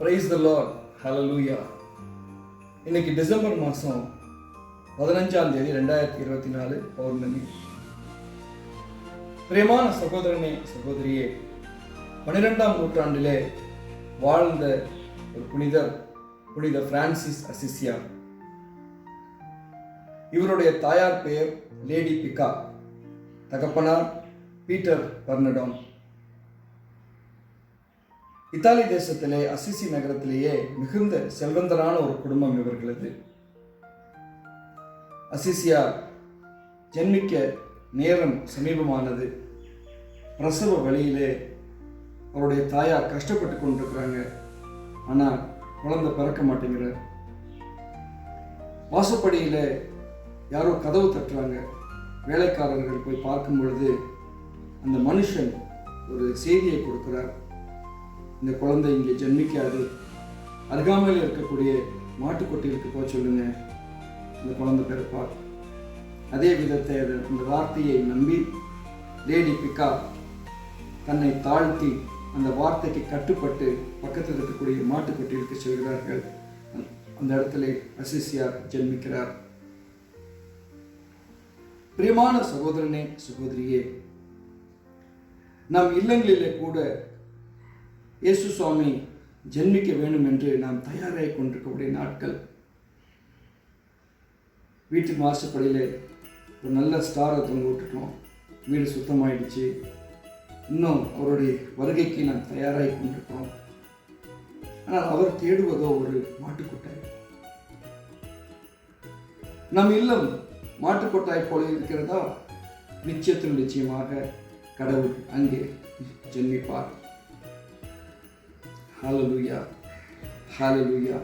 Praise the Lord. ஹல்லேலூயா. இன்னைக்கு December மாதம் 15ஆம் தேதி 2024 பௌர்ணமி. பிரியமான சகோதரனே சகோதரியே, 12ஆம் நூற்றாண்டிலே வாழ்ந்த ஒரு புனித பிரான்சிஸ் அசிசியார். இவருடைய தாயார் பெயர் லேடி பிகா, தகப்பனார் பீட்டர் பர்னடான். இத்தாலி தேசத்திலே அசிசி நகரத்திலேயே மிகுந்த செல்வந்தரான ஒரு குடும்பம் இவர்களது. அசிசியார் ஜென்மிக்க நேரம் சமீபமானது. பிரசவ வழியிலே அவருடைய தாயார் கஷ்டப்பட்டு கொண்டிருக்கிறாங்க. ஆனால் குழந்தை பிறக்க மாட்டேங்கிறார். வாசப்படியில் யாரோ கதவு தட்டுறாங்க. வேலைக்காரர்கள் போய் பார்க்கும் பொழுது அந்த மனுஷன் ஒரு செய்தியை கொடுக்கிறார். இந்த குழந்தை இங்கே ஜென்மிக்காது, அருகாமையில் இருக்கக்கூடிய மாட்டுக்கொட்டிலுக்கு போய் சொல்லுங்க, இந்த குழந்தை பிறப்பார். அதே விதத்தை அந்த வார்த்தையை நம்பி லேடி பிகா தன்னை தாழ்த்தி அந்த வார்த்தைக்கு கட்டுப்பட்டு பக்கத்தில் இருக்கக்கூடிய மாட்டுக்கொட்டிலுக்கு செல்கிறார்கள். அந்த இடத்துல அசிசியார் ஜென்மிக்கிறார். பிரியமான சகோதரனே சகோதரியே, நம் இல்லங்களிலே கூட இயேசு சுவாமி ஜென்மிக்க வேண்டும் என்று நாம் தயாராகி கொண்டிருக்கக்கூடிய நாட்கள். வீட்டு வாசப்படியில் ஒரு நல்ல ஸ்டாரை தொங்க விட்டுட்டோம். வீடு சுத்தமாயிடுச்சு. இன்னும் அவருடைய வருகைக்கு நாம் தயாராகி கொண்டிருக்கிறோம். ஆனால் அவர் தேடுவதோ ஒரு மாட்டுக்கொட்டாய். நம் இல்லம் மாட்டுக்கொட்டாய் போல இருக்கிறதா? நிச்சயமாக கடவுள் அங்கே ஜென்மிப்பார். ஹல்லேலூயா, ஹல்லேலூயா.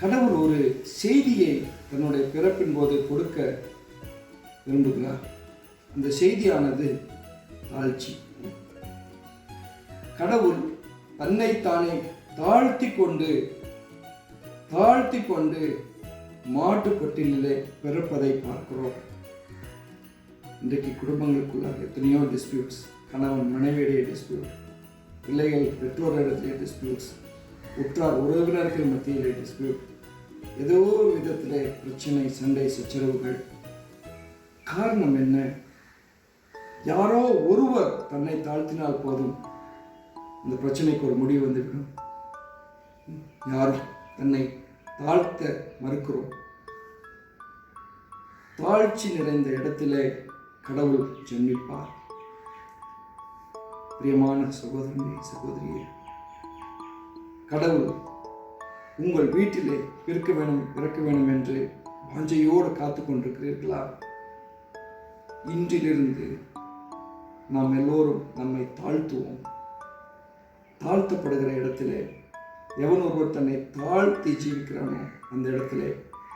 கடவுள் ஒரு செய்தியை தன்னுடைய பிறப்பின் போது கொடுக்க விரும்புகிறார். அந்த செய்தியானது தாழ்ச்சி. கடவுள் தன்னைத்தானே தாழ்த்தி கொண்டு மாட்டுக்கொட்டிலே பிறப்பதை பார்க்கிறோம். இன்றைக்கு குடும்பங்களுக்குள்ளாக எத்தனையோ டிஸ்பியூட்ஸ், கணவன் மனைவியுடைய டிஸ்பியூட், பிள்ளைகள் பெற்றோரிடத்திலே டிஸ்பியூட்ஸ், உற்றார் உறவினர்கள் மத்தியிலே டிஸ்பியூட், ஏதோ ஒரு விதத்திலே பிரச்சனை, சண்டை, சச்சரவுகள். காரணம் என்ன? யாரோ ஒருவர் தன்னை தாழ்த்தினால் போதும், இந்த பிரச்சனைக்கு ஒரு முடிவு வந்துவிடும். யாரும் தன்னை தாழ்த்த மறுக்கிறோம். தாழ்ச்சி நிறைந்த இடத்திலே கடவுள் ஜென்மிப்பார். பிரியமான சகோதரனே சகோதரியே, கடவுள் உங்கள் வீட்டிலே பிறக்க வேணும் என்று வாஞ்சையோடு காத்து கொண்டிருக்கிறீர்களா? இன்றிலிருந்து நாம் எல்லோரும் நம்மை தாழ்த்துவோம். தாழ்த்தப்படுகிற இடத்திலே எவன் ஒருவர் தன்னை தாழ்த்தி ஜீவிக்கிறானோ அந்த இடத்திலே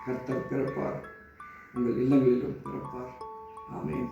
கர்த்தர் பிறப்பார். உங்கள் இல்லங்களிலும் பிறப்பார். ஆமென்.